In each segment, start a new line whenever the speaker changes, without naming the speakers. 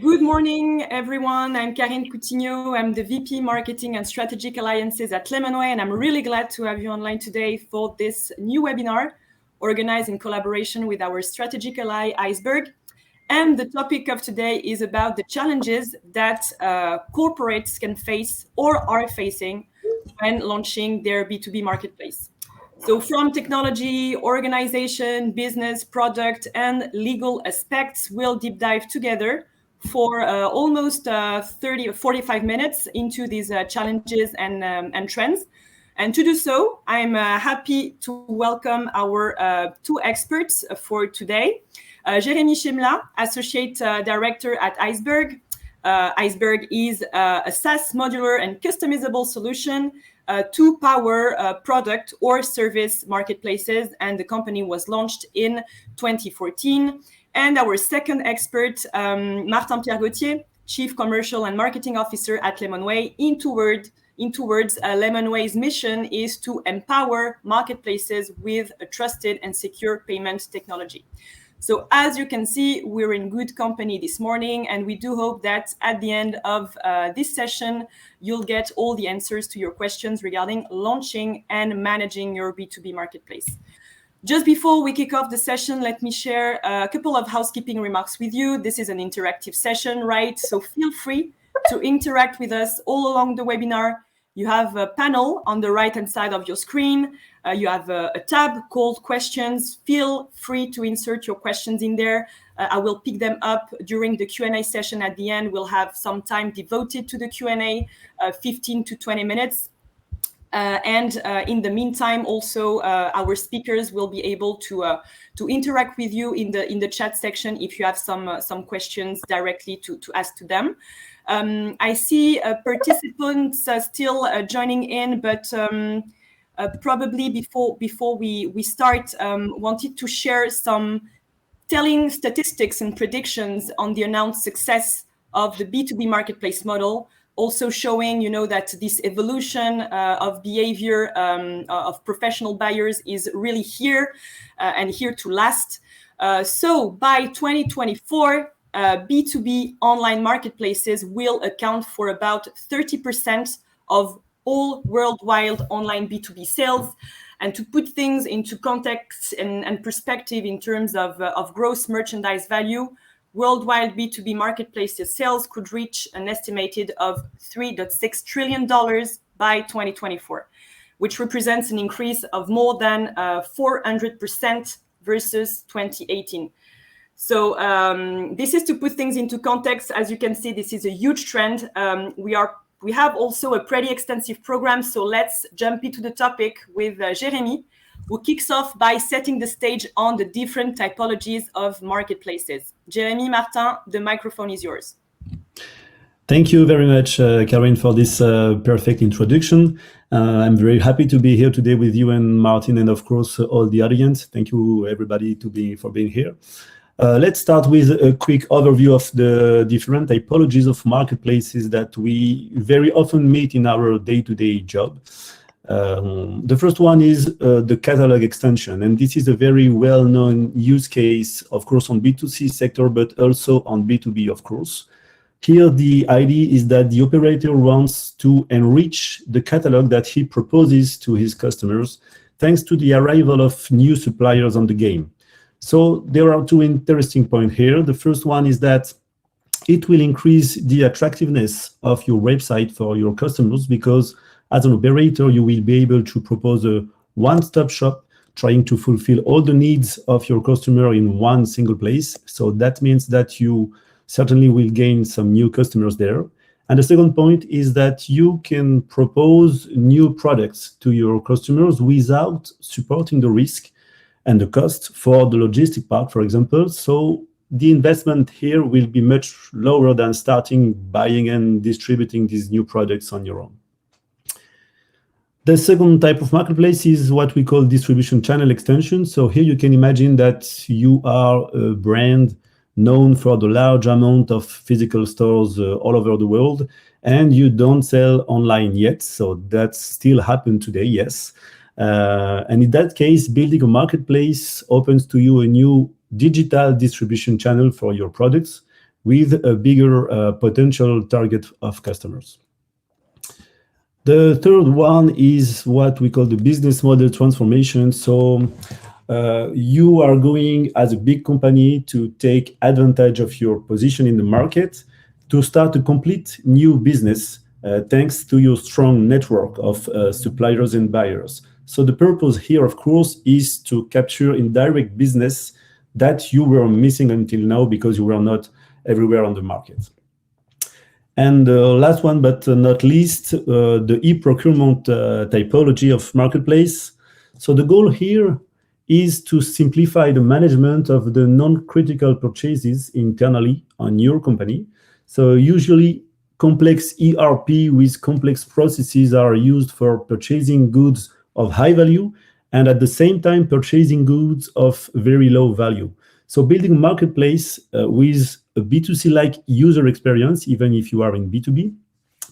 Good morning, everyone. I'm Karine Coutinho. I'm the VP Marketing and Strategic Alliances at Lemonway, and I'm really glad to have you online today for this new webinar organized in collaboration with our strategic ally, Izberg. And the topic of today is about the challenges that corporates can face or are facing when launching their B2B marketplace. So from technology, organization, business, product, and legal aspects, we'll deep dive together for almost 30 or 45 minutes into these challenges and trends. And to do so, I'm happy to welcome our two experts for today. Jérémy Chemla, Associate Director at Izberg. Izberg is a SaaS modular and customizable solution to power product or service marketplaces, and the company was launched in 2014. And our second expert, Martin-Pierre Gauthier, Chief Commercial and Marketing Officer at Lemonway. In two words, Lemonway's mission is to empower marketplaces with a trusted and secure payment technology. So as you can see, we're in good company this morning, and we do hope that at the end of this session, you'll get all the answers to your questions regarding launching and managing your B2B marketplace. Just before we kick off the session, let me share a couple of housekeeping remarks with you. This is an interactive session, right? So feel free to interact with us all along the webinar. You have a panel on the right-hand side of your screen. You have a tab called questions. Feel free to insert your questions in there. I will pick them up during the Q&A session at the end. We'll have some time devoted to the Q&A, 15 to 20 minutes. And in the meantime, also our speakers will be able to interact with you in the chat section if you have some questions directly to ask to them. I see participants still joining in, but probably before we start, wanted to share some telling statistics and predictions on the announced success of the B2B marketplace model. Also showing, that this evolution of behavior of professional buyers is really here and here to last. So by 2024, B2B online marketplaces will account for about 30% of all worldwide online B2B sales. And to put things into context and perspective in terms of gross merchandise value, worldwide B2B marketplaces sales could reach an estimated of $3.6 trillion by 2024, which represents an increase of more than 400% versus 2018. So this is to put things into context. As you can see, this is a huge trend. We have also a pretty extensive program. So let's jump into the topic with Jérémy, who kicks off by setting the stage on the different typologies of marketplaces. Jérémy, Martin, the microphone is yours.
Thank you very much, Karine, for this perfect introduction. I'm very happy to be here today with you and Martin, and of course, all the audience. Thank you, everybody, for being here. Let's start with a quick overview of the different typologies of marketplaces that we very often meet in our day-to-day job. The first one is the catalog extension, and this is a very well-known use case, of course, on B2C sector, but also on B2B, of course. Here, the idea is that the operator wants to enrich the catalog that he proposes to his customers, thanks to the arrival of new suppliers on the game. So there are two interesting points here. The first one is that it will increase the attractiveness of your website for your customers, because as an operator, you will be able to propose a one-stop shop, trying to fulfill all the needs of your customer in one single place. So that means that you certainly will gain some new customers there. And the second point is that you can propose new products to your customers without supporting the risk and the cost for the logistic part, for example. So the investment here will be much lower than starting buying and distributing these new products on your own. The second type of marketplace is what we call distribution channel extension. So here you can imagine that you are a brand known for the large amount of physical stores all over the world, and you don't sell online yet. So that still happens today, yes. And in that case, building a marketplace opens to you a new digital distribution channel for your products, with a bigger potential target of customers. The third one is what we call the business model transformation. So you are going as a big company to take advantage of your position in the market to start a complete new business thanks to your strong network of suppliers and buyers. So the purpose here, of course, is to capture indirect business that you were missing until now because you were not everywhere on the market. And last one, but not least, the e-procurement typology of marketplace. So the goal here is to simplify the management of the non-critical purchases internally on your company. So usually complex ERP with complex processes are used for purchasing goods of high value and at the same time purchasing goods of very low value. So building a marketplace with a B2C-like user experience, even if you are in B2B,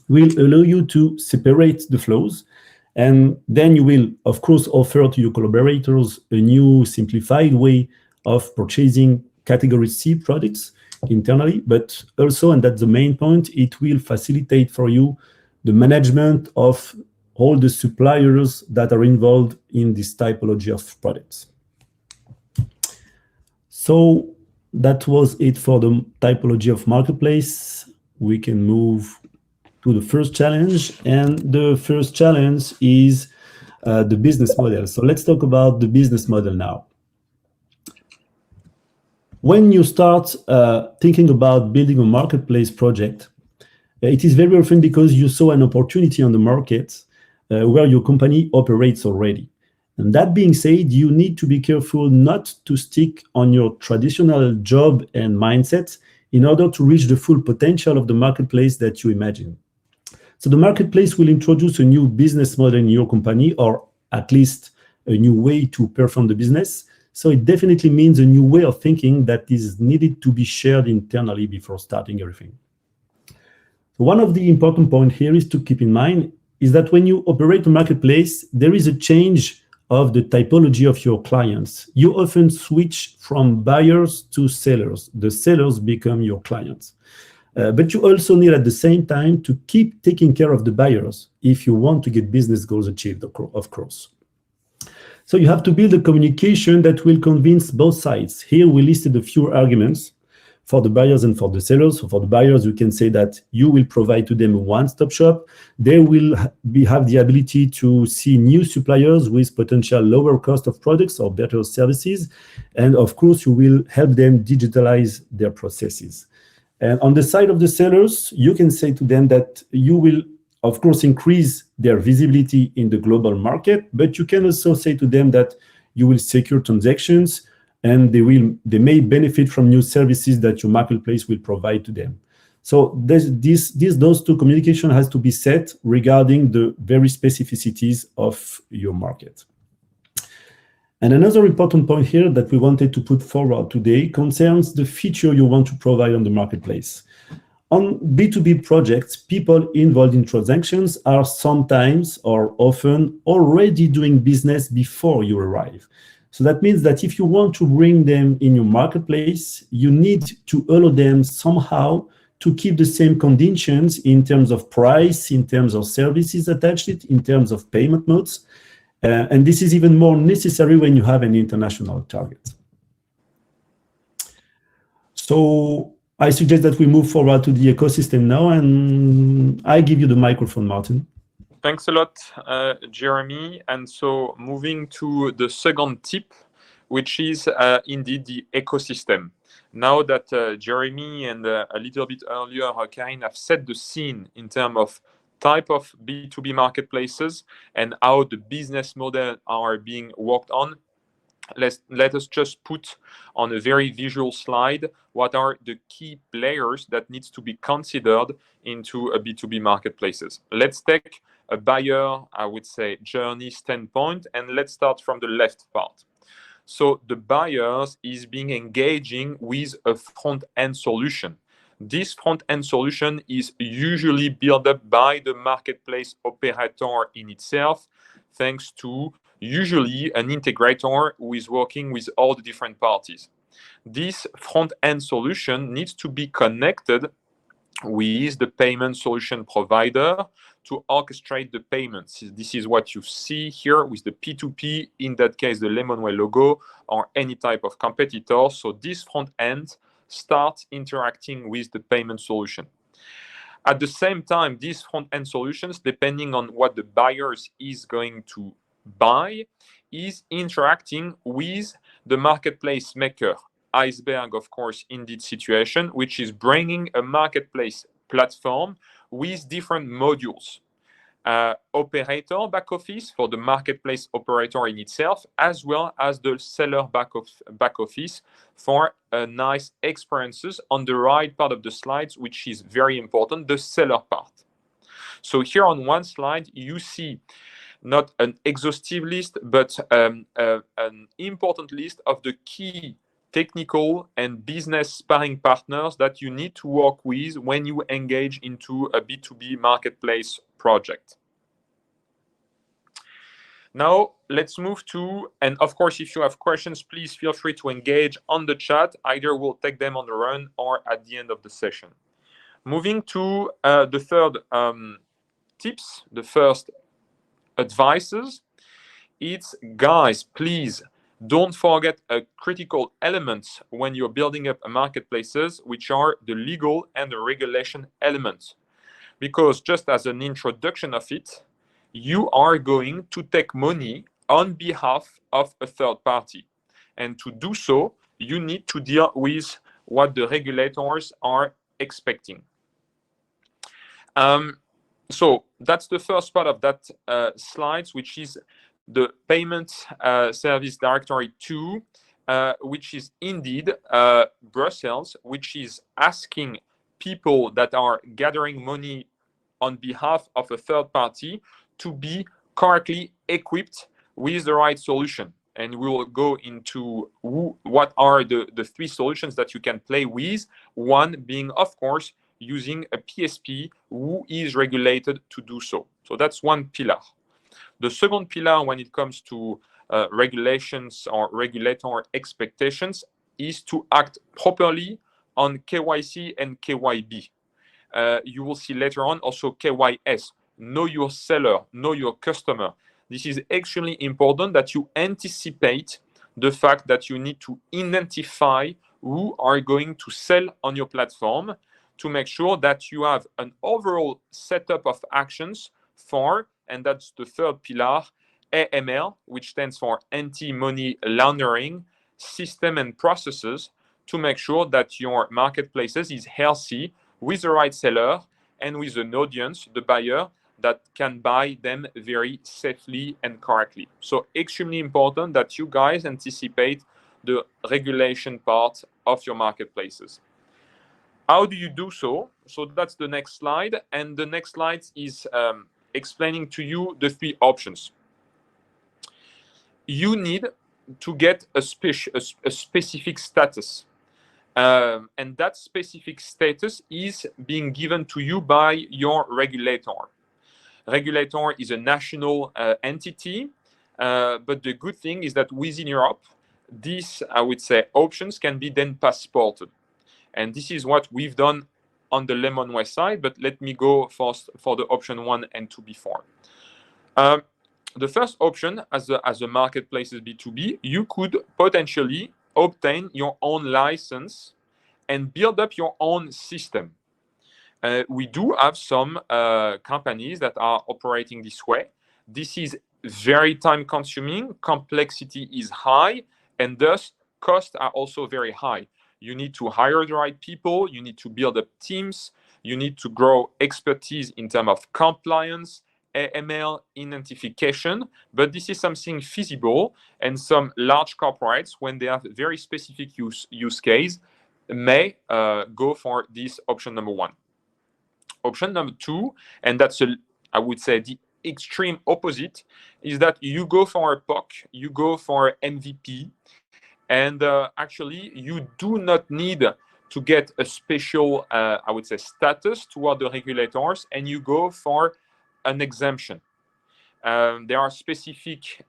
will allow you to separate the flows. And then you will, of course, offer to your collaborators a new simplified way of purchasing category C products internally, but also, and that's the main point, it will facilitate for you the management of all the suppliers that are involved in this typology of products. So that was it for the typology of marketplace. We can move to the first challenge, and the first challenge is the business model. So let's talk about the business model now. When you start thinking about building a marketplace project, it is very often because you saw an opportunity on the market where your company operates already. And that being said, you need to be careful not to stick on your traditional job and mindset in order to reach the full potential of the marketplace that you imagine. So the marketplace will introduce a new business model in your company, or at least a new way to perform the business. So it definitely means a new way of thinking that is needed to be shared internally before starting everything. One of the important points here is to keep in mind is that when you operate a marketplace, there is a change of the typology of your clients. You often switch from buyers to sellers. The sellers become your clients. But you also need at the same time to keep taking care of the buyers if you want to get business goals achieved, of course. So you have to build a communication that will convince both sides. Here we listed a few arguments for the buyers and for the sellers. So for the buyers, you can say that you will provide to them a one-stop shop. They will have the ability to see new suppliers with potential lower cost of products or better services. And of course, you will help them digitalize their processes. And on the side of the sellers, you can say to them that you will, of course, increase their visibility in the global market, but you can also say to them that you will secure transactions and they may benefit from new services that your marketplace will provide to them. So those two communication has to be set regarding the very specificities of your market. And another important point here that we wanted to put forward today concerns the feature you want to provide on the marketplace. On B2B projects, people involved in transactions are sometimes or often already doing business before you arrive. So that means that if you want to bring them in your marketplace, you need to allow them somehow to keep the same conditions in terms of price, in terms of services attached, in terms of payment modes. And this is even more necessary when you have an international target. So I suggest that we move forward to the ecosystem now, and I give you the microphone, Martin.
Thanks a lot, Jeremy. And so moving to the second tip, which is indeed the ecosystem. Now that Jeremy and a little bit earlier, Karin have set the scene in terms of type of B2B marketplaces and how the business model are being worked on, let us just put on a very visual slide what are the key players that needs to be considered into a B2B marketplaces. Let's take a buyer, I would say, journey standpoint, and let's start from the left part. So the buyers is being engaging with a front-end solution. This front-end solution is usually built up by the marketplace operator in itself, thanks to usually an integrator who is working with all the different parties. this front-end solution needs to be connected with the payment solution provider to orchestrate the payments. This is what you see here with the P2P, in that case, the Lemonway logo, or any type of competitor. So this front end starts interacting with the payment solution. At the same time, these front-end solutions, depending on what the buyers is going to buy, is interacting with the marketplace maker. Izberg, of course, in this situation, which is bringing a marketplace platform with different modules. Operator back office for the marketplace operator in itself, as well as the seller back office for nice experiences on the right part of the slides, which is very important, the seller part. So here on one slide, you see not an exhaustive list, but an important list of the key technical and business sparring partners that you need to work with when you engage into a B2B marketplace project. Now, let's move to, and of course, if you have questions, please feel free to engage on the chat. Either we'll take them on the run or at the end of the session. Moving to the third tips, the first advices, it's, guys, please don't forget a critical element when you're building up marketplaces, which are the legal and the regulation elements. Because just as an introduction of it, you are going to take money on behalf of a third party. And to do so, you need to deal with what the regulators are expecting. So that's the first part of that slides, which is the Payment Service Directory 2, which is indeed Brussels, which is asking people that are gathering money on behalf of a third party to be correctly equipped with the right solution. And we will go into what are the three solutions that you can play with, one being, of course, using a PSP who is regulated to do so. So that's one pillar. The second pillar when it comes to regulations or regulator expectations is to act properly on KYC and KYB. You will see later on also KYS, know your seller, know your customer. This is extremely important that you anticipate the fact that you need to identify who are going to sell on your platform to make sure that you have an overall setup of actions for, and that's the third pillar, AML, which stands for anti-money laundering, system and processes to make sure that your marketplaces is healthy with the right seller and with an audience, the buyer, that can buy them very safely and correctly. So extremely important that you guys anticipate the regulation part of your marketplaces. How do you do so? So that's the next slide. And the next slide is explaining to you the three options. You need to get a specific status. And that specific status is being given to you by your regulator. Regulator is a national entity, but the good thing is that within Europe, these, I would say, options can be then passported. And this is what we've done on the Lemonway side, but let me go first for the option 1 and 2 before. The first option, as a marketplace B2B, you could potentially obtain your own license and build up your own system. We do have some companies that are operating this way. This is very time consuming, complexity is high, and thus costs are also very high. You need to hire the right people, you need to build up teams, you need to grow expertise in terms of compliance, AML, identification, but this is something feasible, and some large corporates, when they have very specific use case, may go for this option number 1. Option number 2, and that's, I would say, the extreme opposite, is that you go for a POC, you go for MVP, and actually you do not need to get a special, I would say, status toward the regulators, and you go for an exemption. There are specific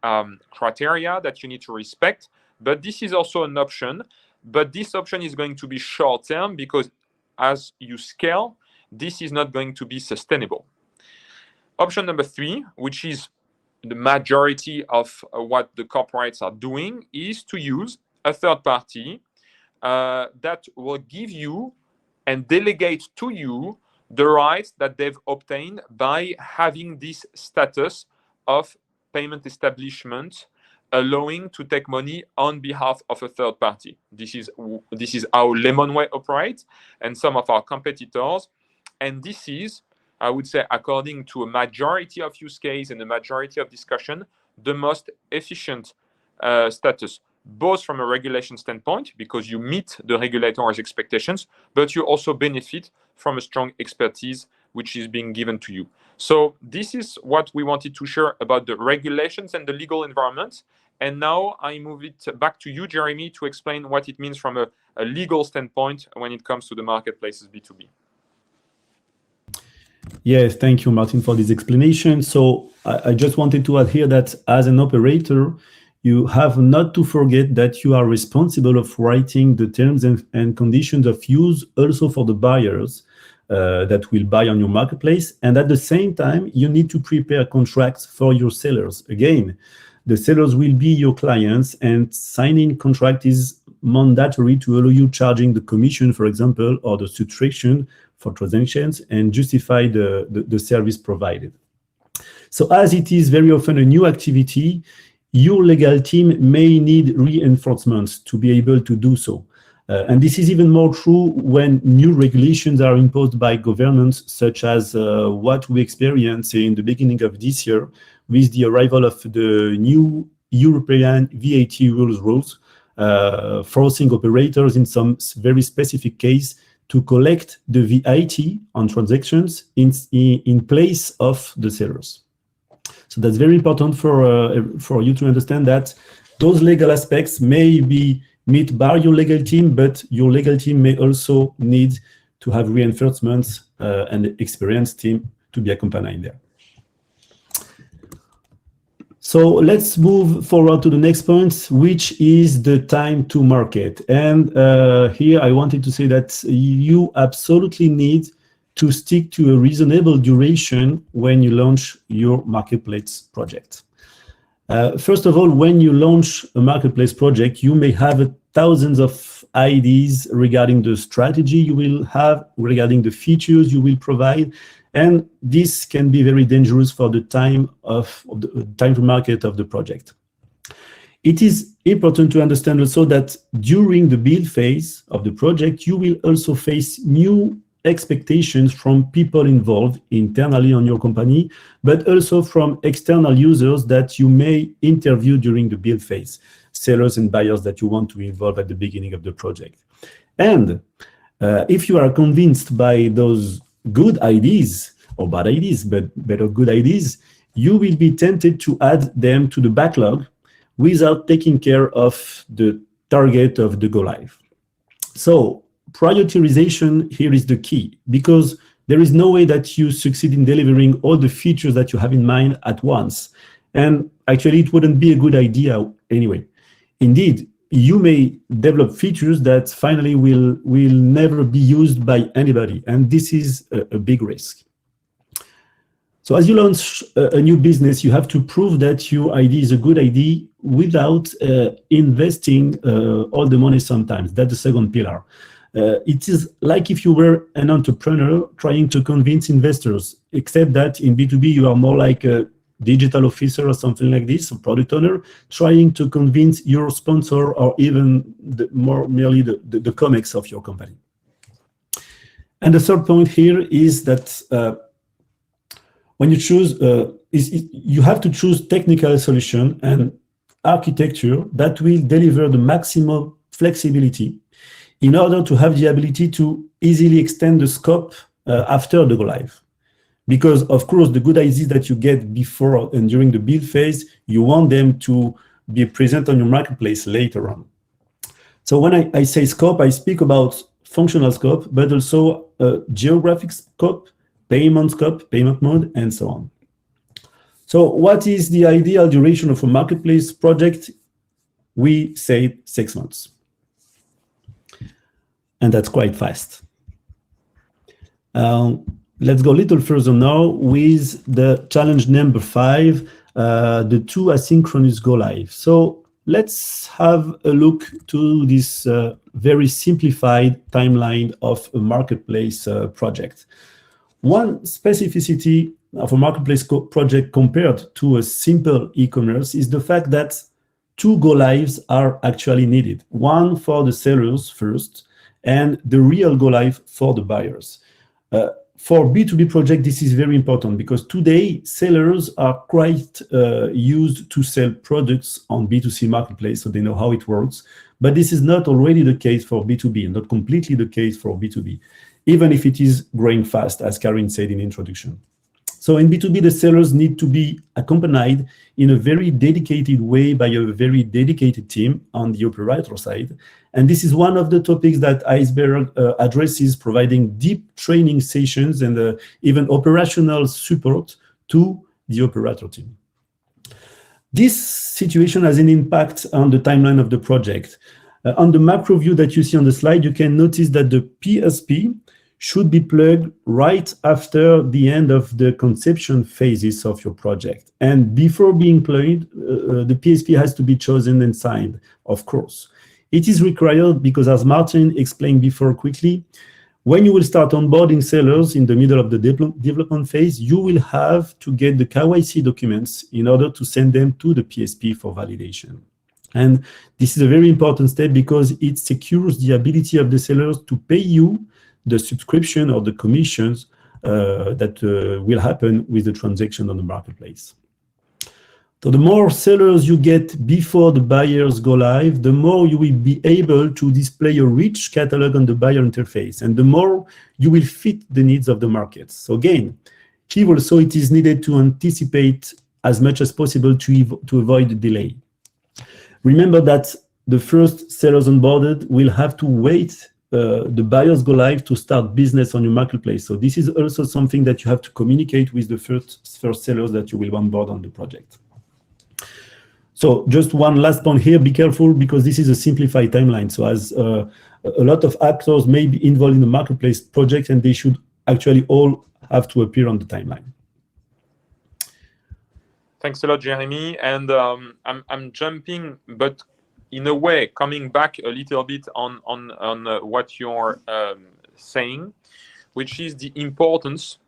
criteria that you need to respect, but this is also an option but this option is going to be short-term because as you scale, this is not going to be sustainable. Option number 3, which is the majority of what the corporates are doing, is to use a third party that will give you and delegate to you the rights that they've obtained by having this status of payment establishment, allowing to take money on behalf of a third party. This is how Lemonway operates and some of our competitors. And this is, I would say, according to a majority of use case and a majority of discussion, the most efficient status, both from a regulation standpoint, because you meet the regulator's expectations, but you also benefit from a strong expertise which is being given to you. So this is what we wanted to share about the regulations and the legal environment. And now I move it back to you, Jeremy, to explain what it means from a legal standpoint when it comes to the marketplaces B2B.
Yes, thank you, Martin, for this explanation. So I just wanted to add here that as an operator, you have not to forget that you are responsible of writing the terms and conditions of use also for the buyers that will buy on your marketplace. And at the same time, you need to prepare contracts for your sellers. Again, the sellers will be your clients, and signing contract is mandatory to allow you charging the commission, for example, or the subtraction for transactions and justify the service provided. So as it is very often a new activity, your legal team may need reinforcements to be able to do so. And this is even more true when new regulations are imposed by governments, such as what we experienced in the beginning of this year with the arrival of the new European VAT rules, forcing operators in some very specific case to collect the VAT on transactions in place of the sellers. So that's very important for you to understand that those legal aspects may be met by your legal team, but your legal team may also need to have reinforcements and experienced team to be accompanied there. So let's move forward to the next point, which is the time to market. And here I wanted to say that you absolutely need to stick to a reasonable duration when you launch your marketplace project. First of all, when you launch a marketplace project, you may have thousands of ideas regarding the strategy you will have, regarding the features you will provide, and this can be very dangerous for the time to market of the project. It is important to understand also that during the build phase of the project, you will also face new expectations from people involved internally on your company, but also from external users that you may interview during the build phase, sellers and buyers that you want to involve at the beginning of the project. And if you are convinced by those good ideas, or bad ideas, but better good ideas, you will be tempted to add them to the backlog without taking care of the target of the go live. So prioritization here is the key, because there is no way that you succeed in delivering all the features that you have in mind at once. And actually, it wouldn't be a good idea anyway. Indeed, you may develop features that finally will never be used by anybody, and this is a big risk. So as you launch a new business, you have to prove that your idea is a good idea without investing all the money sometimes. That's the second pillar. It is like if you were an entrepreneur trying to convince investors, except that in B2B, you are more like a digital officer or something like this, a product owner, trying to convince your sponsor or even merely the comics of your company. And the third point here is that when you choose, you have to choose technical solution and architecture that will deliver the maximum flexibility in order to have the ability to easily extend the scope after the go live. Because of course, the good ideas that you get before and during the build phase, you want them to be present on your marketplace later on. So when I say scope, I speak about functional scope, but also geographic scope, payment scope, payment mode, and so on. So what is the ideal duration of a marketplace project? We say 6 months. and that's quite fast. Let's go a little further now with the challenge number 5, the 2 asynchronous go live. So let's have a look to this very simplified timeline of a marketplace project. One specificity of a marketplace project compared to a simple e-commerce is the fact that 2 go lives are actually needed. One for the sellers first, and the real go live for the buyers. For B2B project, this is very important because today sellers are quite used to sell products on B2C marketplace, so they know how it works. But this is not already the case for B2B and not completely the case for B2B, even if it is growing fast, as Karin said in the introduction. So in B2B, the sellers need to be accompanied in a very dedicated way by a very dedicated team on the operator side. And this is one of the topics that Izberg addresses, providing deep training sessions and even operational support to the operator team. This situation has an impact on the timeline of the project. On the macro view that you see on the slide, you can notice that the PSP should be plugged right after the end of the conception phases of your project. And before being plugged, the PSP has to be chosen and signed, of course. It is required because, as Martin explained before quickly, when you will start onboarding sellers in the middle of the development phase, you will have to get the KYC documents in order to send them to the PSP for validation. And this is a very important step because it secures the ability of the sellers to pay you the subscription or the commissions that will happen with the transaction on the marketplace. So the more sellers you get before the buyers go live, the more you will be able to display a rich catalog on the buyer interface, and the more you will fit the needs of the markets. So again, here also it is needed to anticipate as much as possible to avoid the delay. Remember that the first sellers onboarded will have to wait the buyers go live to start business on your marketplace. So this is also something that you have to communicate with the first sellers that you will onboard on the project. So just one last point here, be careful because this is a simplified timeline. So as a lot of actors may be involved in the marketplace project and they should actually all have to appear on the timeline.
Thanks a lot, Jeremy. And I'm jumping, but in a way, coming back a little bit on what you're saying, which is the importance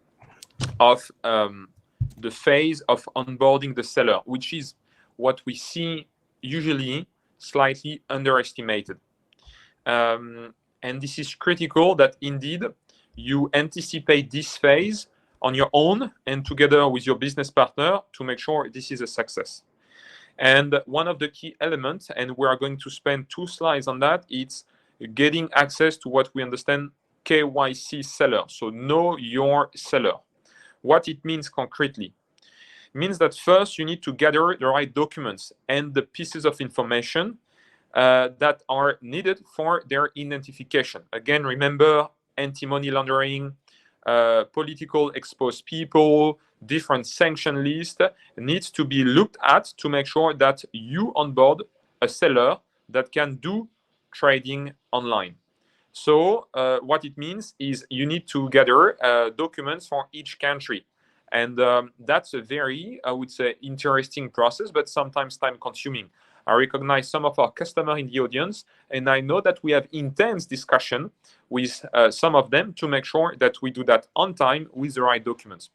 of the phase of onboarding the seller, which is what we see usually slightly underestimated. And this is critical that indeed you anticipate this phase on your own and together with your business partner to make sure this is a success. And one of the key elements, and we are going to spend 2 slides on that, it's getting access to what we understand KYC seller. So know your seller. What it means concretely. It means that first you need to gather the right documents and the pieces of information that are needed for their identification. Again, remember anti-money laundering, political exposed people, different sanction list needs to be looked at to make sure that you onboard a seller that can do trading online. So what it means is you need to gather documents for each country. And that's a very, I would say, interesting process, but sometimes time consuming. I recognize some of our customers in the audience, and I know that we have intense discussion with some of them to make sure that we do that on time with the right documents.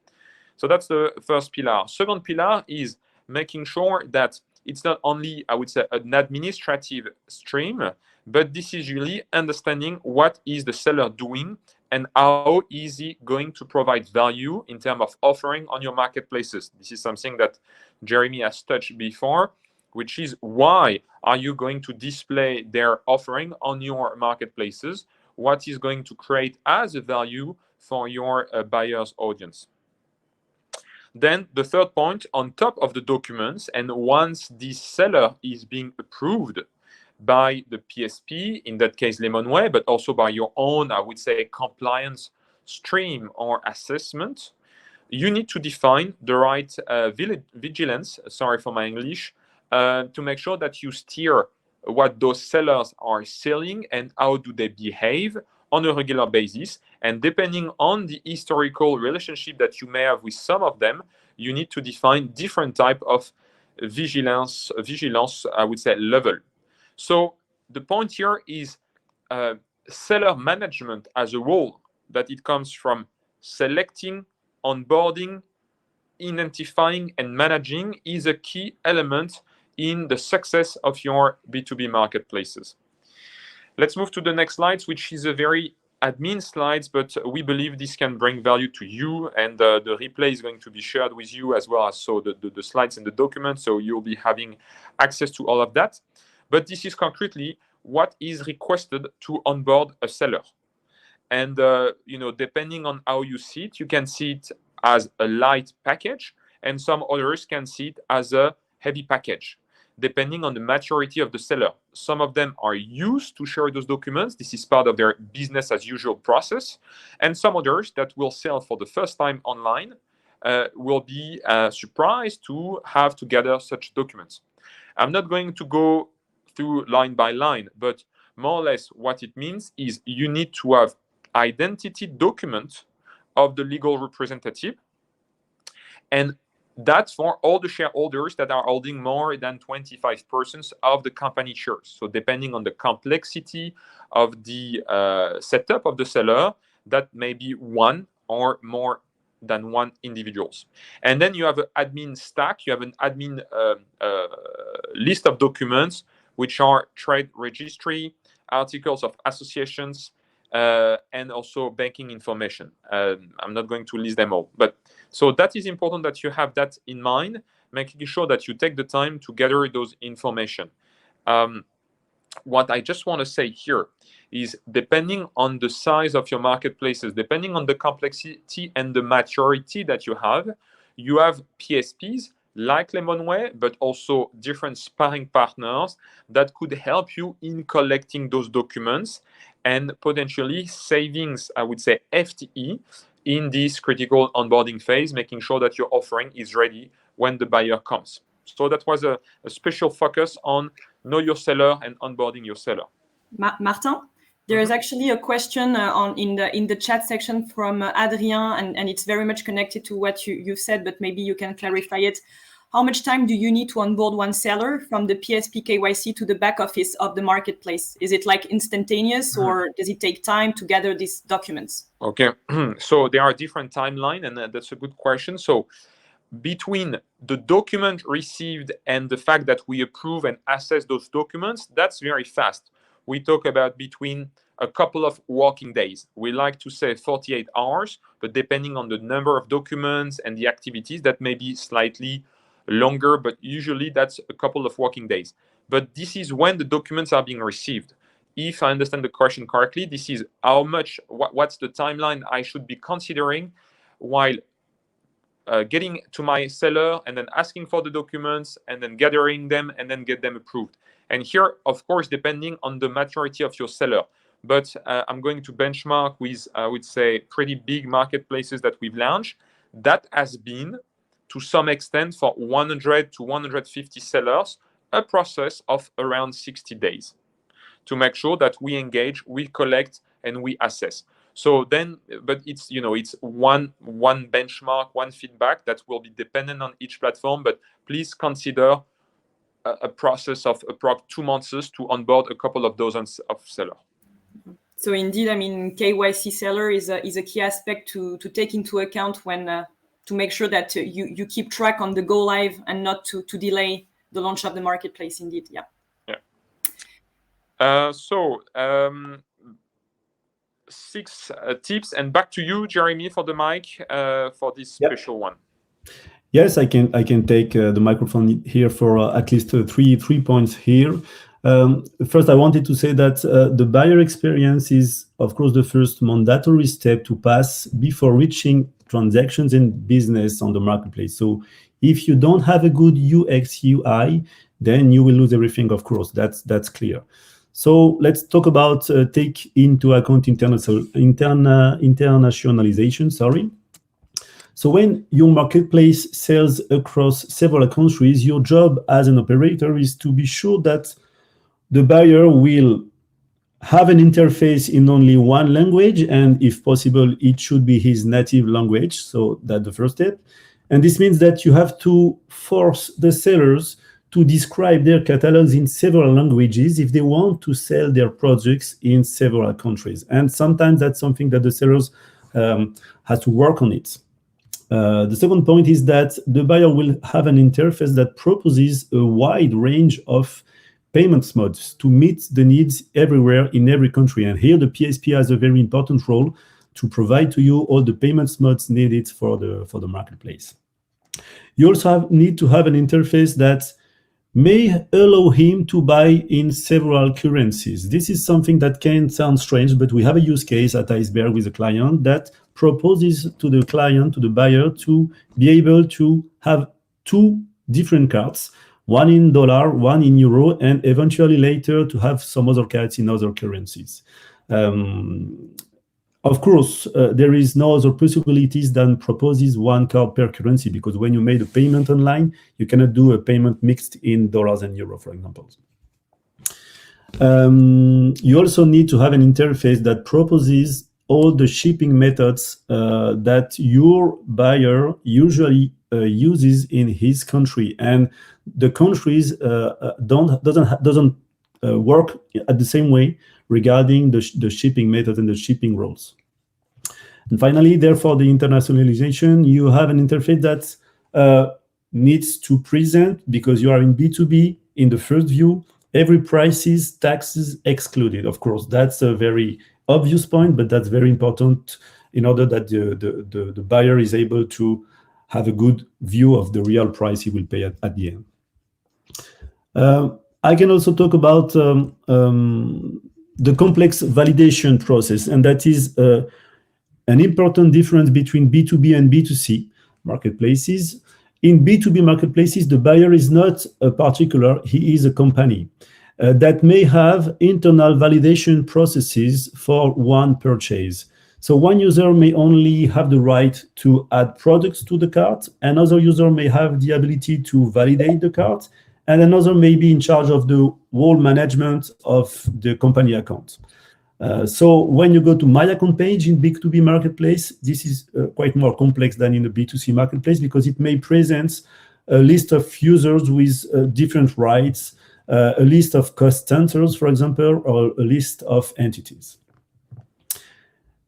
So that's the first pillar. Second pillar is making sure that it's not only, I would say, an administrative stream, but this is really understanding what is the seller doing and how is he going to provide value in terms of offering on your marketplaces. This is something that Jeremy has touched before, which is why are you going to display their offering on your marketplaces? What is going to create as a value for your buyer's audience? Then the third point, on top of the documents, and once this seller is being approved by the PSP, in that case Lemonway, but also by your own, I would say, compliance stream or assessment, you need to define the right vigilance, sorry for my English, to make sure that you steer what those sellers are selling and how do they behave on a regular basis. And depending on the historical relationship that you may have with some of them, you need to define different type of vigilance, I would say, level. So the point here is seller management as a whole, that it comes from selecting, onboarding, identifying, and managing is a key element in the success of your B2B marketplaces. Let's move to the next slides, which is a very admin slides, but we believe this can bring value to you, and the replay is going to be shared with you as well as so the slides and the documents, so you'll be having access to all of that. But this is concretely what is requested to onboard a seller. And depending on how you see it, you can see it as a light package, and some others can see it as a heavy package, depending on the maturity of the seller. Some of them are used to share those documents. This is part of their business as usual process. And some others that will sell for the first time online will be surprised to have to gather such documents. I'm not going to go through line by line, but more or less what it means is you need to have identity document of the legal representative, and that's for all the shareholders that are holding more than 25% of the company shares. So depending on the complexity of the setup of the seller, that may be one or more than one individuals. And then you have an admin stack, you have an admin list of documents, which are trade registry, articles of associations, and also banking information. I'm not going to list them all, but so that is important that you have that in mind, making sure that you take the time to gather those information. What I just want to say here is, depending on the size of your marketplaces, depending on the complexity and the maturity that you have PSPs like Lemonway, but also different sparring partners that could help you in collecting those documents and potentially savings, I would say, FTE in this critical onboarding phase, making sure that your offering is ready when the buyer comes. So that was a special focus on know your seller and onboarding your seller.
Martin, there is actually a question in the chat section from Adrien, and it's very much connected to what you said, but maybe you can clarify it. How much time do you need to onboard one seller from the PSP KYC to the back office of the marketplace? Is it like instantaneous, or does it take time to gather these documents?
Okay, so there are different timelines, and that's a good question. So between the document received and the fact that we approve and assess those documents, that's very fast. We talk about between a couple of working days. We like to say 48 hours, but depending on the number of documents and the activities, that may be slightly longer, but usually that's a couple of working days. But this is when the documents are being received. If I understand the question correctly, this is how much, what's the timeline I should be considering while getting to my seller and then asking for the documents and then gathering them and then get them approved. And here, of course, depending on the maturity of your seller. But I'm going to benchmark with, I would say, pretty big marketplaces that we've launched. That has been, to some extent, for 100 to 150 sellers, a process of around 60 days to make sure that we engage, we collect, and we assess. So then, but it's, it's one benchmark, one feedback that will be dependent on each platform, but please consider a process of approximately 2 months to onboard a couple of dozens of sellers.
So indeed, I mean, KYC seller is a key aspect to take into account when to make sure that you keep track on the go live and not to delay the launch of the marketplace. Indeed, yeah.
So 6 tips, and back to you, Jeremy, for the mic for this special one.
Yes, I can take the microphone here for at least three points here. First, I wanted to say that the buyer experience is, of course, the first mandatory step to pass before reaching transactions and business on the marketplace. So if you don't have a good UX UI, then you will lose everything, of course, that's clear. So let's talk about take into account internationalization, So when your marketplace sells across several countries, your job as an operator is to be sure that the buyer will have an interface in only one language, and if possible, it should be his native language. So that's the first step. And this means that you have to force the sellers to describe their catalogs in several languages if they want to sell their products in several countries. And sometimes that's something that the sellers has to work on it. The second point is that the buyer will have an interface that proposes a wide range of payments modes to meet the needs everywhere in every country. And here the PSP has a very important role to provide to you all the payments modes needed for the marketplace. You also need to have an interface that may allow him to buy in several currencies. This is something that can sound strange, but we have a use case at Izberg with a client that proposes to the client, to the buyer, to be able to have two different cards, one in dollar, one in euro, and eventually later to have some other cards in other currencies. Of course, there is no other possibilities than proposes one card per currency, because when you made a payment online, you cannot do a payment mixed in dollars and euro, for example. You also need to have an interface that proposes all the shipping methods that your buyer usually uses in his country, and the countries doesn't work at the same way regarding the shipping method and the shipping roles. And finally, therefore, the internationalization, you have an interface that needs to present, because you are in B2B, in the first view, every prices, taxes excluded. Of course, that's a very obvious point, but that's very important in order that the buyer is able to have a good view of the real price he will pay at the end. I can also talk about the complex validation process, and that is an important difference between B2B and B2C marketplaces. In B2B marketplaces, the buyer is not a particular, he is a company that may have internal validation processes for one purchase. So one user may only have the right to add products to the cart, another user may have the ability to validate the cart, and another may be in charge of the whole management of the company account. So when you go to my account page in B2B marketplace, this is quite more complex than in the B2C marketplace, because it may present a list of users with different rights, a list of cost centers, for example, or a list of entities.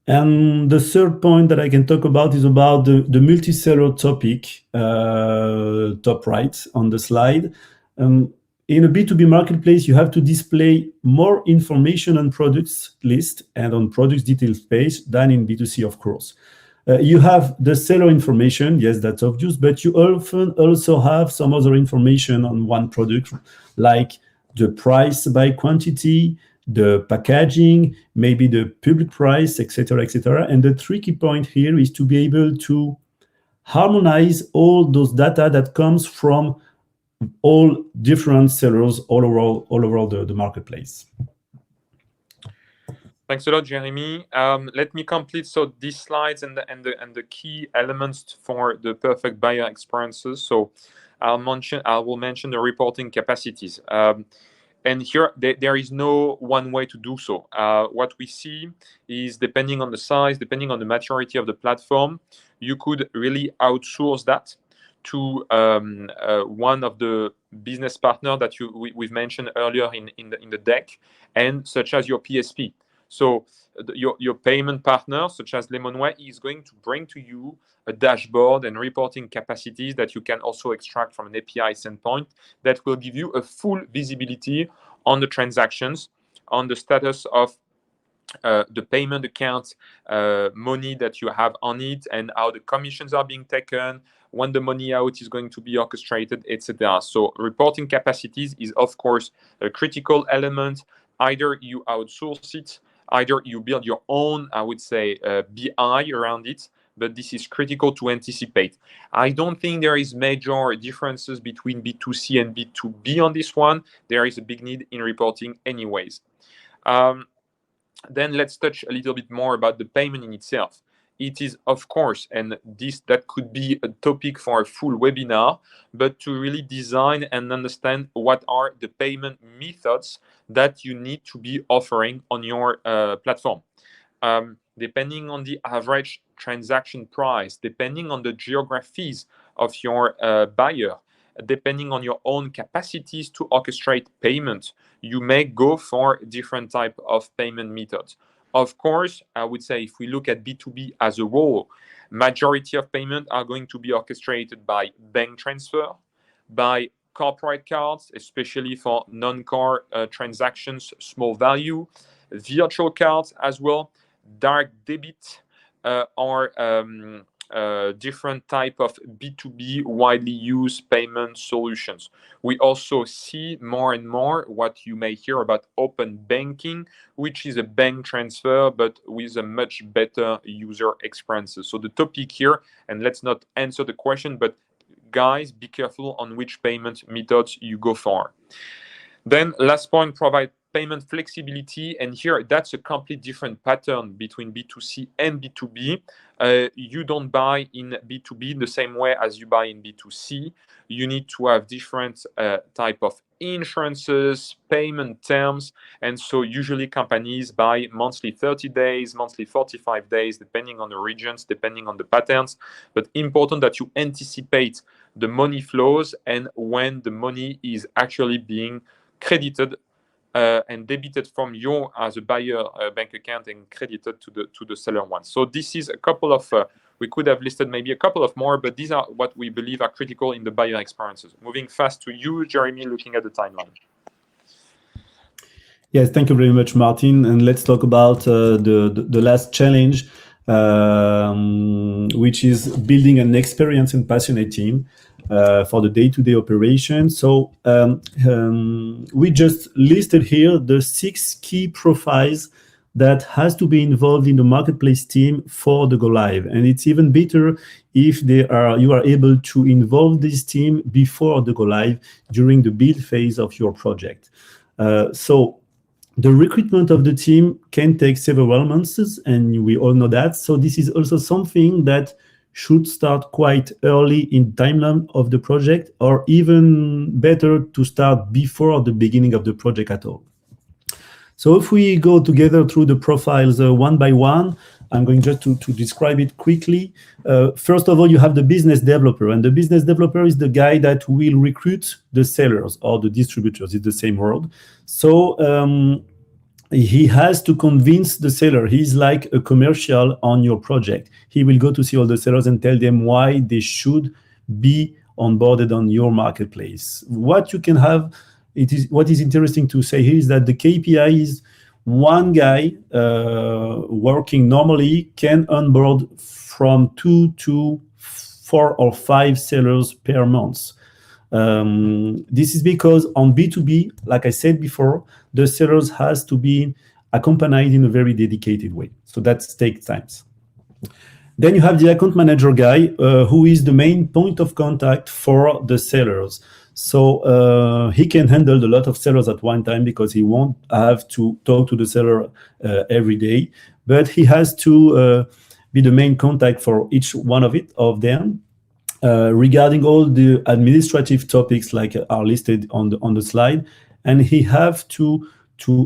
And the third point that I can talk about is about the multi-seller topic, top right on the slide. In a B2B marketplace, you have to display more information on products list and on products details page than in B2C, of course. You have the seller information, yes, that's obvious, but you often also have some other information on one product, like the price by quantity, the packaging, maybe the public price, etc., etc. And the tricky point here is to be able to harmonize all those data that comes from all different sellers all over the marketplace.
Thanks a lot, Jeremy. Let me complete these slides and the key elements for the perfect buyer experiences. So I will mention the reporting capacities. And here, there is no one way to do so. What we see is, depending on the size, depending on the maturity of the platform, you could really outsource that to one of the business partner that we've mentioned earlier in the deck, and such as your PSP. So your payment partner, such as Lemonway, is going to bring to you a dashboard and reporting capacities that you can also extract from an API standpoint, that will give you a full visibility on the transactions, on the status of the payment account, money that you have on it, and how the commissions are being taken, when the money out is going to be orchestrated, etc. So reporting capacities is, of course, a critical element. Either you outsource it, either you build your own, I would say, BI around it, but this is critical to anticipate. I don't think there is major differences between B2C and B2B on this one. There is a big need in reporting anyways. Then let's touch a little bit more about the payment in itself. it is, of course, and that could be a topic for a full webinar, but to really design and understand what are the payment methods that you need to be offering on your platform. Depending on the average transaction price, depending on the geographies of your buyer, depending on your own capacities to orchestrate payment, you may go for different type of payment methods. Of course, I would say if we look at B2B as a whole, majority of payment are going to be orchestrated by bank transfer, by corporate cards, especially for non-core transactions, small value, virtual cards as well, direct debit, or different type of B2B widely used payment solutions. We also see more and more what you may hear about open banking, which is a bank transfer, but with a much better user experiences. So the topic here, and let's not answer the question, but guys, be careful on which payment methods you go for. Then last point, provide payment flexibility, and here that's a complete different pattern between B2C and B2B. You don't buy in B2B the same way as you buy in B2C. You need to have different type of insurances, payment terms, and so usually companies buy monthly 30 days, monthly 45 days, depending on the regions, depending on the patterns, but important that you anticipate the money flows and when the money is actually being credited and debited from you as a buyer bank account and credited to the seller one. So this is a couple of, we could have listed maybe a couple of more, but these are what we believe are critical in the buyer experiences. Moving fast to you, Jeremy, looking at the timeline.
Yes, thank you very much, Martin. And let's talk about the last challenge, which is building an experienced and passionate team for the day-to-day operation. So we just listed here the 6 key profiles that has to be involved in the marketplace team for the go live. And it's even better if you are able to involve this team before the go live during the build phase of your project. So the recruitment of the team can take several months, and we all know that. So this is also something that should start quite early in timeline of the project, or even better to start before the beginning of the project at all. So if we go together through the profiles one by one, I'm going just to describe it quickly. First of all, you have the business developer, and the business developer is the guy that will recruit the sellers or the distributors. It's the same word. So he has to convince the seller. He's like a commercial on your project. He will go to see all the sellers and tell them why they should be onboarded on your marketplace. What you can have, what is interesting to say here is that the KPI is one guy working normally can onboard from 2 to 4 or 5 sellers per month. This is because on B2B, like I said before, the sellers has to be accompanied in a very dedicated way. So that takes time. Then you have the account manager guy, who is the main point of contact for the sellers. So he can handle a lot of sellers at one time because he won't have to talk to the seller every day, but he has to be the main contact for each one of them. Regarding all the administrative topics like are listed on the slide, and he have to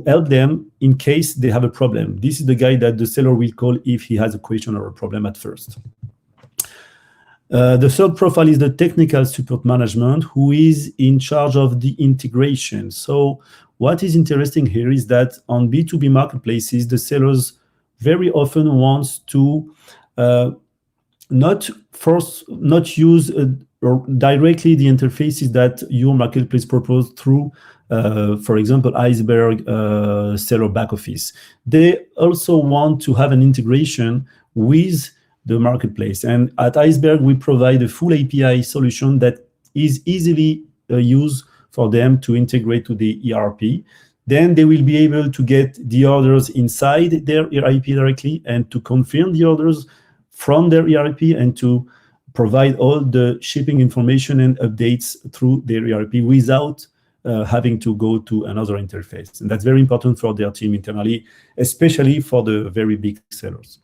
help them in case they have a problem. This is the guy that the seller will call if he has a question or a problem at first. The third profile is the technical support management, who is in charge of the integration. So what is interesting here is that on B2B marketplaces, the sellers very often wants to not use directly the interfaces that your marketplace proposed through, for example, Izberg seller back office. They also want to have an integration with the marketplace. And at Izberg, we provide a full API solution that is easily used for them to integrate to the ERP. Then they will be able to get the orders inside their ERP directly and to confirm the orders from their ERP and to provide all the shipping information and updates through their ERP without having to go to another interface. And that's very important for their team internally, especially for the very big sellers.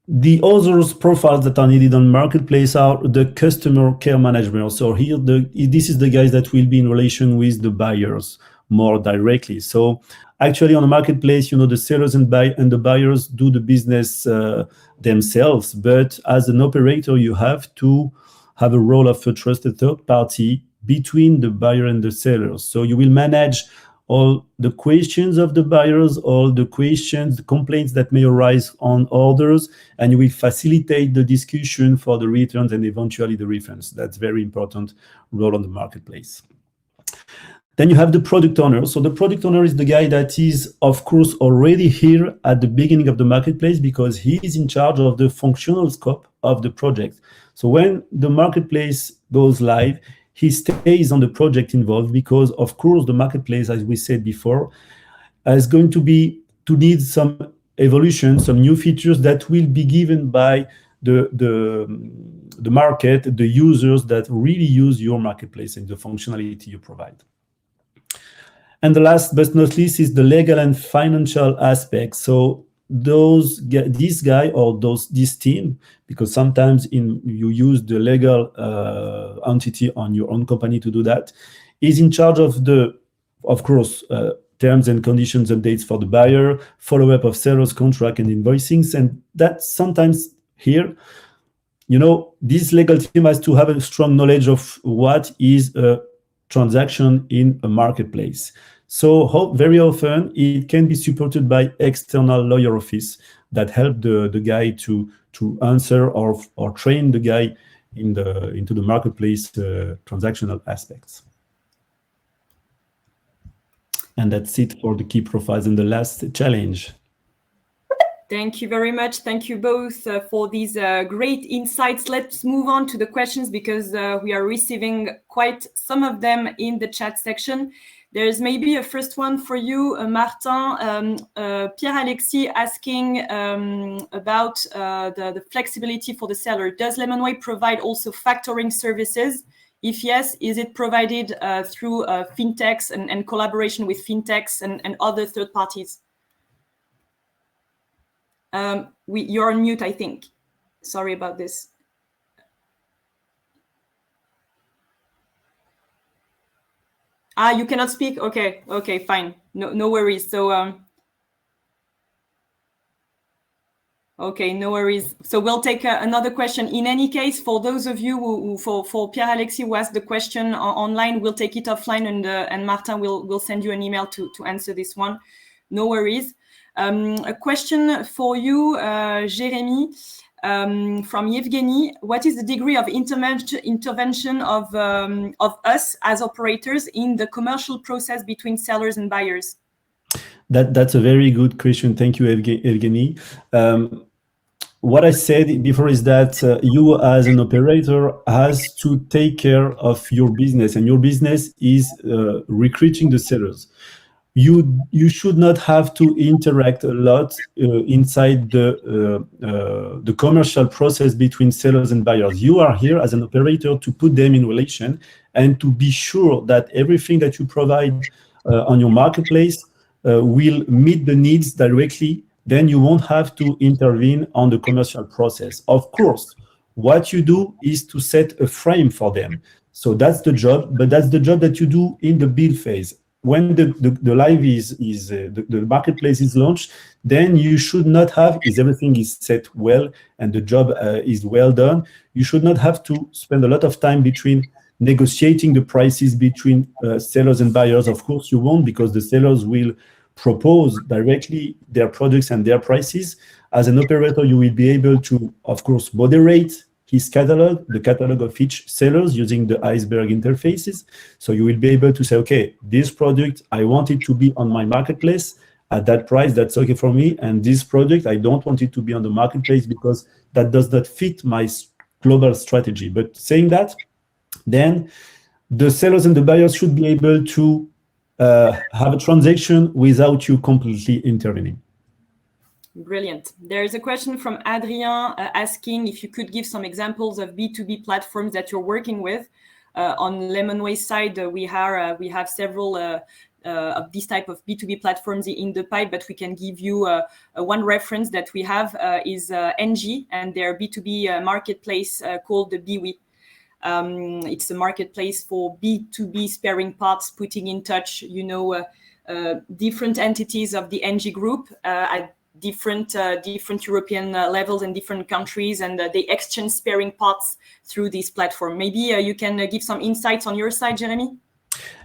The other profiles that are needed on marketplace are the customer care management. So here, this is the guys that will be in relation with the buyers more directly. So actually on the marketplace, the sellers and the buyers do the business themselves. But as an operator, you have to have a role of a trusted third party between the buyer and the sellers. So you will manage all the questions of the buyers, all the questions, the complaints that may arise on orders, and you will facilitate the discussion for the returns and eventually the refunds. That's very important role on the marketplace. Then you have the product owner. So the product owner is the guy that is, of course, already here at the beginning of the marketplace because he is in charge of the functional scope of the project. So when the marketplace goes live, he stays on the project involved because, of course, the marketplace, as we said before, is going to need some evolution, some new features that will be given by the market, the users that really use your marketplace and the functionality you provide. And the last but not least is the legal and financial aspects. So this guy or this team, because sometimes you use the legal entity on your own company to do that, is in charge of of course, terms and conditions updates for the buyer, follow-up of sellers, contract and invoicings. And that sometimes here, this legal team has to have a strong knowledge of what is a transaction in a marketplace. So very often it can be supported by external lawyer office that help the guy to answer or train the guy into the marketplace transactional aspects. And that's it for the key profiles in the last challenge.
Thank you very much. Thank you both for these great insights. Let's move on to the questions because we are receiving quite some of them in the chat section. There's maybe a first one for you, Martin. Pierre-Alexis asking about the flexibility for the seller. Does Lemonway provide also factoring services? If yes, is it provided through fintechs and collaboration with fintechs and other third parties? You're on mute, I think. Sorry about this. You cannot speak? Okay, fine. No worries. So, okay, no worries. So we'll take another question. In any case, for those of you who for Pierre-Alexis who asked the question online, we'll take it offline and Martin will send you an email to answer this one. No worries. A question for you, Jérémy, from Yevgeny. What is the degree of intervention of us as operators in the commercial process between sellers and buyers?
That's a very good question. Thank you, Evgeny. What I said before is that you as an operator has to take care of your business, and your business is recruiting the sellers. You should not have to interact a lot inside the commercial process between sellers and buyers. You are here as an operator to put them in relation and to be sure that everything that you provide on your marketplace will meet the needs directly. Then you won't have to intervene on the commercial process. Of course, what you do is to set a frame for them. So that's the job, but that's the job that you do in the build phase. When the live the marketplace is launched, then you should not have, if everything is set well and the job is well done, you should not have to spend a lot of time between negotiating the prices between sellers and buyers. Of course, you won't, because the sellers will propose directly their products and their prices. As an operator, you will be able to, of course, moderate his catalog, the catalog of each sellers using the Izberg interfaces. So you will be able to say, okay, this product, I want it to be on my marketplace at that price, that's okay for me. And this product, I don't want it to be on the marketplace because that does not fit my global strategy. But saying that, then the sellers and the buyers should be able to have a transaction without you completely intervening.
Brilliant. There is a question from Adrien asking if you could give some examples of B2B platforms that you're working with. On Lemonway side, we have several this type of B2B platforms in the pipe, but we can give you one reference that we have is NG and their B2B marketplace called the BWE. It's a marketplace for B2B sparing parts, putting in touch, different entities of the NG group at different European levels and different countries, and they exchange sparing parts through this platform. Maybe you can give some insights on your side, Jeremy?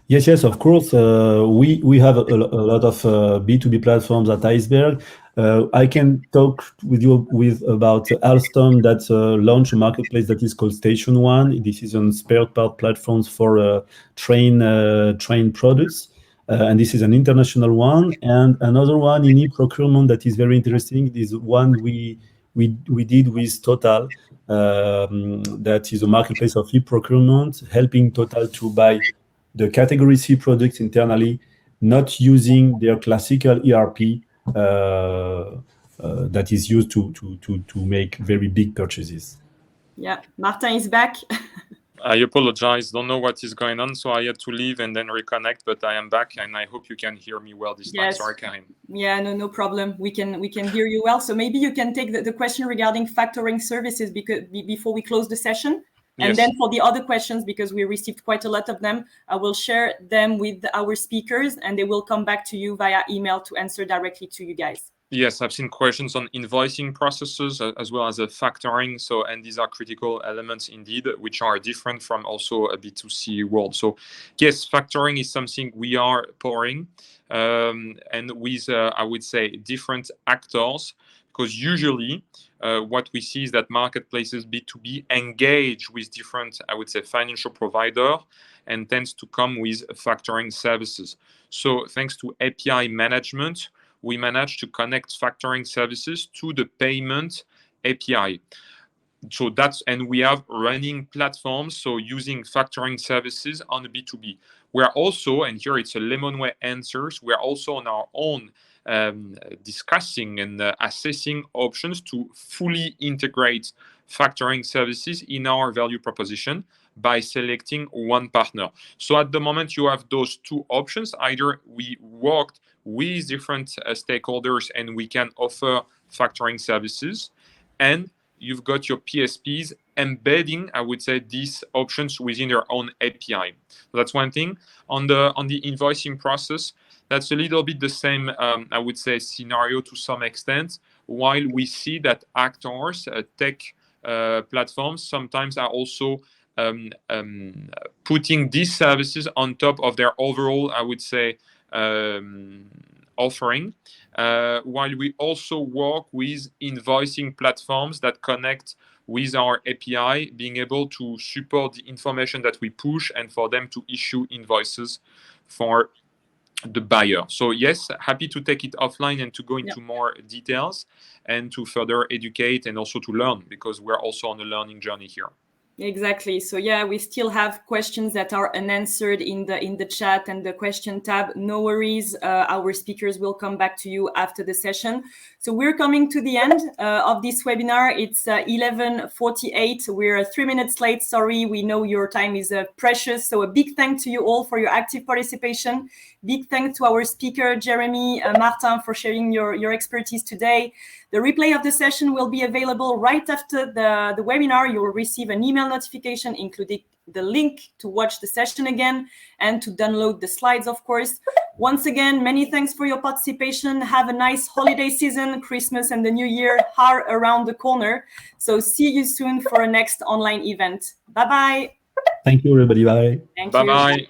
Yes, of course. We have a lot of B2B platforms at Izberg. I can talk with you about Alstom that launched a marketplace that is called Station One. This is on spare part platforms for train products. And this is an international one. And another one in e-procurement that is very interesting is one we did with Total. That is a marketplace of e-procurement, helping Total to buy the category C products internally, not using their classical ERP that is used to make very big purchases.
Yeah, Martin is back.
I apologize, don't know what is going on, so I had to leave and then reconnect, but I am back and I hope you can hear me well this time. Sorry, Karin.
Yeah, no problem. We can hear you well. So maybe you can take the question regarding factoring services before we close the session. And then for the other questions, because we received quite a lot of them, I will share them with our speakers and they will come back to you via email to answer directly to you guys.
Yes, I've seen questions on invoicing processes as well as factoring. And these are critical elements indeed, which are different from also a B2C world. So yes, factoring is something we are pouring and with, I would say, different actors, because usually what we see is that marketplaces B2B engage with different, I would say, financial provider and tends to come with factoring services. So thanks to API management, we managed to connect factoring services to the payment API. So and we have running platforms, so using factoring services on the B2B. We are also, and here it's a Lemonway answers, we are also on our own discussing and assessing options to fully integrate factoring services in our value proposition by selecting one partner. So at the moment you have those two options. Either we worked with different stakeholders and we can offer factoring services, and you've got your PSPs embedding, I would say, these options within their own API. So that's one thing. On the invoicing process, that's a little bit the same, I would say, scenario to some extent, while we see that actors, tech platforms, sometimes are also putting these services on top of their overall, I would say, offering, while we also work with invoicing platforms that connect with our API, being able to support the information that we push and for them to issue invoices for the buyer. So yes, happy to take it offline and to go into more details and to further educate and also to learn, because we're also on a learning journey here.
Exactly. So yeah, we still have questions that are unanswered in the chat and the question tab. No worries. Our speakers will come back to you after the session. So we're coming to the end of this webinar. It's 11:48. We're 3 minutes late. Sorry. We know your time is precious. So a big thanks to you all for your active participation. Big thanks to our speaker, Jeremy, Martin, for sharing your expertise today. The replay of the session will be available right after the webinar. You will receive an email notification, including the link to watch the session again and to download the slides, of course. Once again, many thanks for your participation. Have a nice holiday season. Christmas and the New Year are around the corner. So see you soon for a next online event. Bye-bye.
Thank you, everybody. Bye.
Thank you.
Bye-bye.